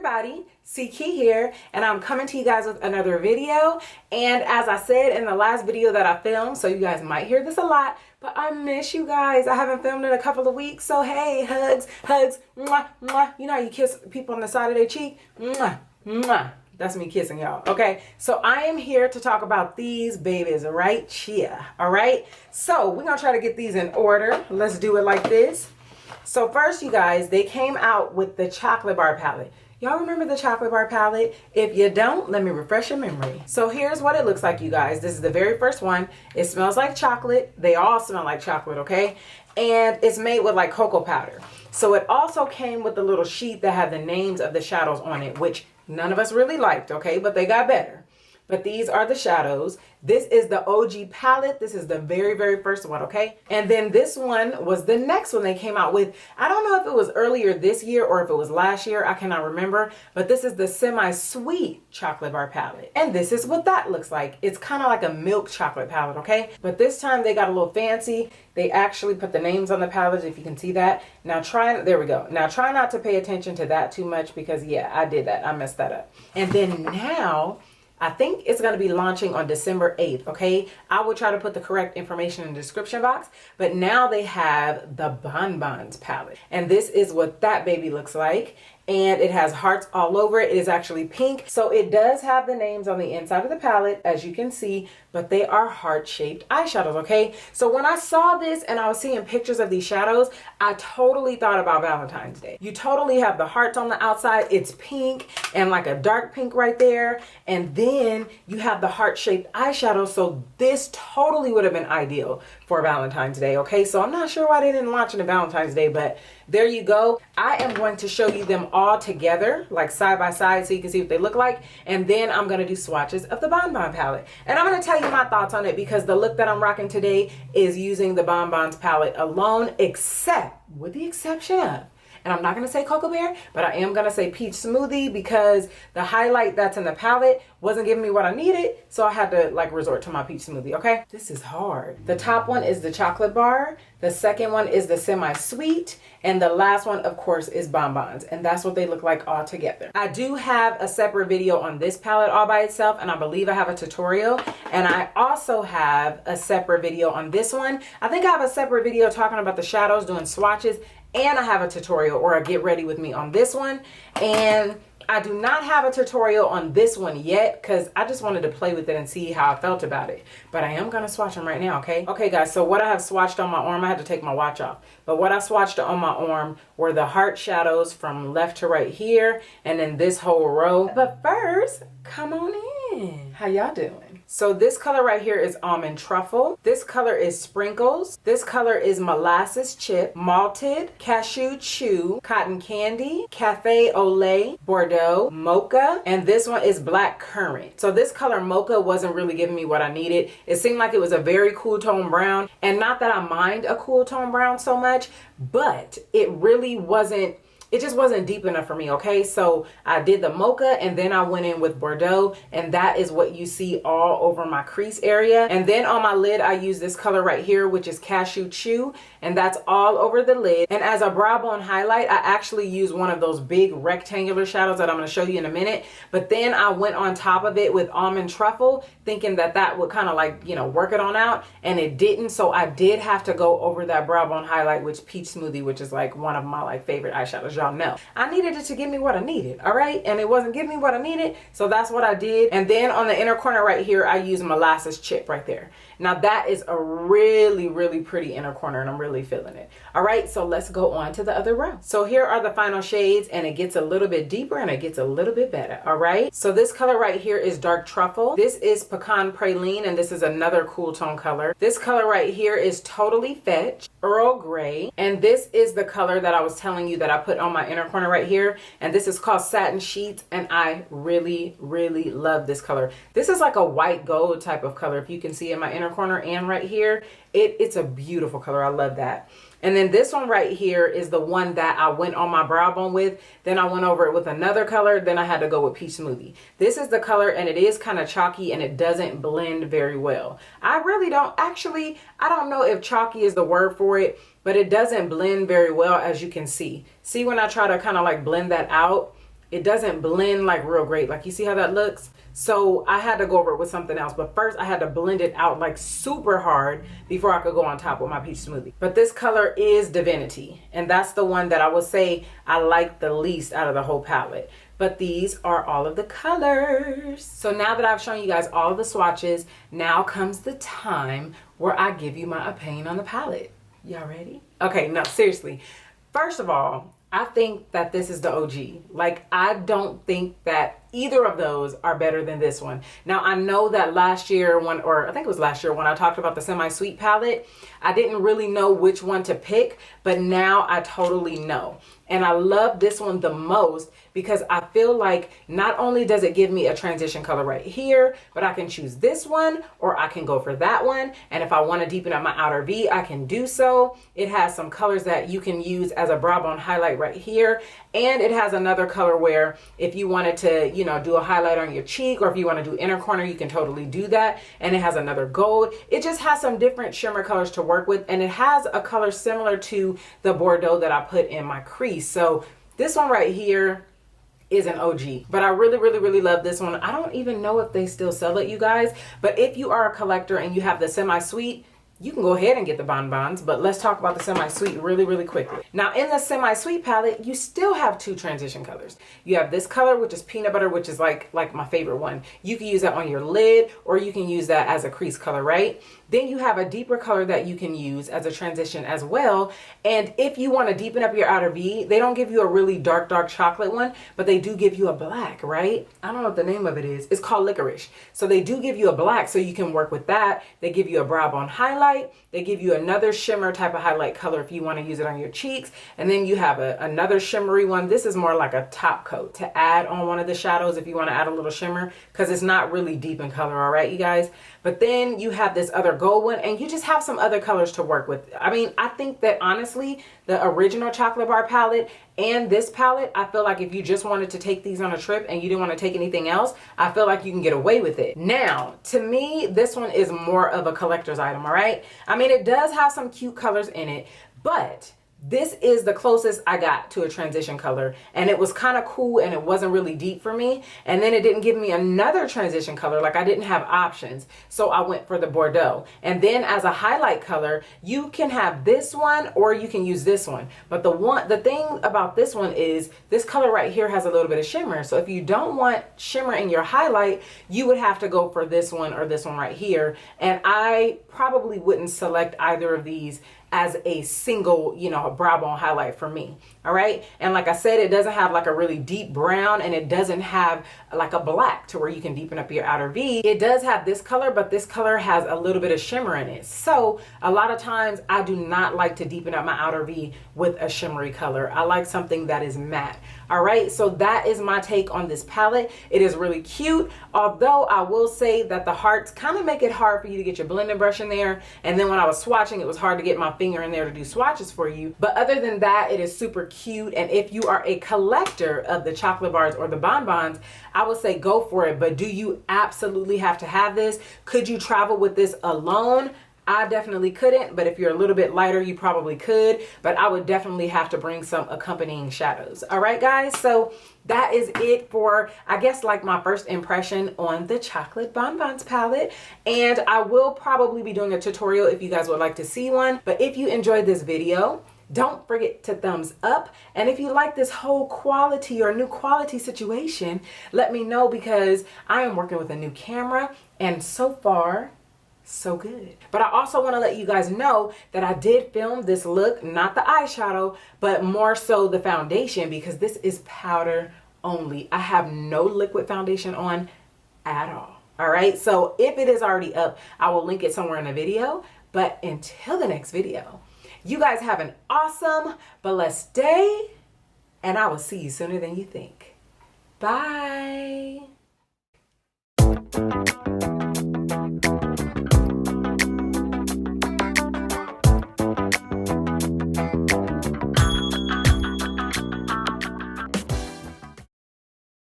everybody, C Key here, and I'm coming to you guys with another video. And as I said in the last video that I filmed, so you guys might hear this a lot, but I miss you guys. I haven't filmed in a couple of weeks, so hey, hugs, mwah, mwah. You know how you kiss people on the side of their cheek? Mwah, mwah. That's me kissing y'all, okay? So I am here to talk about these babies, all right? Chia, all right? So we're gonna try to get these in order. Let's do it like this. So first, you guys, they came out with the chocolate bar palette. Y'all remember the chocolate bar palette? If you don't, let me refresh your memory. So here's what it looks like, you guys. This is the very first one. It smells like chocolate. They all smell like chocolate, okay? And it's made with like cocoa powder. So it also came with the little sheet that had the names of the shadows on it, which none of us really liked, okay? But they got better. But these are the shadows. This is the OG palette. This is the very, very first one, okay? And then this one was the next one they came out with. I don't know if it was earlier this year or if it was last year. I cannot remember. But this is the semi-sweet chocolate bar palette. And this is what that looks like. It's kind of like a milk chocolate palette, okay? But this time they got a little fancy. They actually put the names on the palette, if you can see that. Now there we go. Now try not to pay attention to that too much because yeah, I did that. I messed that up. And then now, I think it's going to be launching on December 8th, okay? I will try to put the correct information in the description box, but now they have the Bonbons palette. And this is what that baby looks like. And it has hearts all over it. It is actually pink. So it does have the names on the inside of the palette, as you can see, but they are heart-shaped eyeshadows, okay? So when I saw this and I was seeing pictures of these shadows, I totally thought about Valentine's Day. You totally have the hearts on the outside. It's pink and like a dark pink right there. And then you have the heart-shaped eyeshadow. So this totally would have been ideal for Valentine's Day, okay? So I'm not sure why they didn't launch it on Valentine's Day, but there you go. I am going to show you them all together, like side by side, so you can see what they look like. And then I'm going to do swatches of the Bonbon palette. And I'm going to tell you my thoughts on it because the look that I'm rocking today is using the Bonbons palette alone, except with the exception of, and I'm not going to say Cocoa Bear, but I am going to say Peach Smoothie because the highlight that's in the palette wasn't giving me what I needed. So I had to like resort to my Peach Smoothie, okay? This is hard. The top one is the chocolate bar. The second one is the semi-sweet. And the last one, of course, is Bonbons. And that's what they look like all together. I do have a separate video on this palette all by itself. And I believe I have a tutorial. And I also have a separate video on this one. I think I have a separate video talking about the shadows, doing swatches. And I have a tutorial or a get ready with me on this one. And I do not have a tutorial on this one yet because I just wanted to play with it and see how I felt about it. But I am going to swatch them right now, okay? Okay, guys, so what I have swatched on my arm, I had to take my watch off. But what I swatched on my arm were the heart shadows from left to right here and then this whole row. But first, come on in. How y'all doing? So this color right here is Almond Truffle. This color is Sprinkles. This color is Molasses Chip, Malted, Cashew Chew, Cotton Candy, Cafe au Lait, Bordeaux, Mocha, and this one is Black Currant. So this color Mocha wasn't really giving me what I needed. It seemed like it was a very cool tone brown, and not that I mind a cool tone brown so much, but it really wasn't, it just wasn't deep enough for me, okay? So I did the Mocha and then I went in with Bordeaux, and that is what you see all over my crease area. And then on my lid, I use this color right here, which is Cashew Chew, and that's all over the lid. And as a brow bone highlight, I actually use one of those big rectangular shadows that I'm gonna show you in a minute. But then I went on top of it with Almond Truffle, thinking that that would kind of like, you know, work it on out, and it didn't. So I did have to go over that brow bone highlight with Peach Smoothie, which is like one of my like favorite eyeshadows. Y'all know I needed it to give me what I needed, all right? And it wasn't giving me what I needed, so that's what I did. And then on the inner corner right here, I use Molasses Chip right there. Now that is a really, really pretty inner corner, and I'm really feeling it. All right, so let's go on to the other row. So here are the final shades, and it gets a little bit deeper and it gets a little bit better, all right? So this color right here is Dark Truffle. This is Pecan Praline, and this is another cool tone color. This color right here is Totally Fetch, Earl Grey, and this is the color that I was telling you that I put on my inner corner right here, and this is called Satin Sheets, and I really, really love this color. This is like a white gold type of color, if you can see in my inner corner and right here. It's a beautiful color. I love that. And then this one right here is the one that I went on my brow bone with. Then I went over it with another color. Then I had to go with Peach Smoothie. This is the color, and it is kind of chalky, and it doesn't blend very well. I really don't, actually, I don't know if chalky is the word for it, but it doesn't blend very well, as you can see. See, when I try to kind of like blend that out, it doesn't blend like real great. Like, you see how that looks? So I had to go over it with something else, but first I had to blend it out like super hard before I could go on top with my peach smoothie. But this color is Divinity, and that's the one that I would say I like the least out of the whole palette. But these are all of the colors. So now that I've shown you guys all of the swatches, now comes the time where I give you my opinion on the palette. Y'all ready? Okay, no, seriously. First of all, I think that this is the OG. Like, I don't think that either of those are better than this one. Now, I know that last year, I think it was last year when I talked about the semi-sweet palette, I didn't really know which one to pick, but now I totally know. And I love this one the most because I feel like not only does it give me a transition color right here, but I can choose this one or I can go for that one. And if I want to deepen up my outer V, I can do so. It has some colors that you can use as a brow bone highlight right here. And it has another color where if you wanted to, you know, do a highlight on your cheek, or if you want to do inner corner, you can totally do that. And it has another gold. It just has some different shimmer colors to work with. And it has a color similar to the Bordeaux that I put in my crease. So this one right here is an OG, but I really, really, really love this one. I don't even know if they still sell it, you guys, but if you are a collector and you have the semi-sweet, you can go ahead and get the bonbons, but let's talk about the semi-sweet really, really quickly. Now, in the semi-sweet palette, you still have two transition colors. You have this color, which is peanut butter, which is like my favorite one. You can use that on your lid, or you can use that as a crease color, right? Then you have a deeper color that you can use as a transition as well. And if you want to deepen up your outer V, they don't give you a really dark, dark chocolate one, but they do give you a black, right? I don't know what the name of it is. It's called Licorice. So they do give you a black, so you can work with that. They give you a brow bone highlight. They give you another shimmer type of highlight color if you want to use it on your cheeks. And then you have another shimmery one. This is more like a top coat to add on one of the shadows if you want to add a little shimmer, because it's not really deep in color, all right, you guys? But then you have this other gold one, and you just have some other colors to work with. I mean, I think that honestly, the original chocolate bar palette and this palette, I feel like if you just wanted to take these on a trip and you didn't want to take anything else, I feel like you can get away with it. Now, to me, this one is more of a collector's item, all right? I mean, it does have some cute colors in it, but this is the closest I got to a transition color, and it was kind of cool, and it wasn't really deep for me. And then it didn't give me another transition color, like I didn't have options, so I went for the Bordeaux. And then as a highlight color, you can have this one or you can use this one. But the thing about this one is this color right here has a little bit of shimmer. So if you don't want shimmer in your highlight, you would have to go for this one or this one right here. And I probably wouldn't select either of these as a single, you know, brow bone highlight for me. All right. And like I said, it doesn't have like a really deep brown, and it doesn't have like a black to where you can deepen up your outer V. It does have this color, but this color has a little bit of shimmer in it. So a lot of times I do not like to deepen up my outer V with a shimmery color. I like something that is matte. All right. So that is my take on this palette. It is really cute. Although I will say that the hearts kind of make it hard for you to get your blending brush in there. And then when I was swatching, it was hard to get my finger in there to do swatches for you. But other than that, it is super cute. And if you are a collector of the chocolate bars or the bonbons, I would say go for it. But do you absolutely have to have this? Could you travel with this alone? I definitely couldn't, but if you're a little bit lighter, you probably could, but I would definitely have to bring some accompanying shadows. All right, guys, so that is it for, I guess, like my first impression on the chocolate bonbons palette. And I will probably be doing a tutorial if you guys would like to see one. But if you enjoyed this video, don't forget to thumbs up. And if you like this whole quality or new quality situation, let me know, because I am working with a new camera, and so far, so good. But I also want to let you guys know that I did film this look, not the eyeshadow, but more so the foundation, because this is powder only. I have no liquid foundation on at all. All right, so if it is already up, I will link it somewhere in the video. But until the next video, you guys have an awesome, blessed day, and I will see you sooner than you think. Bye.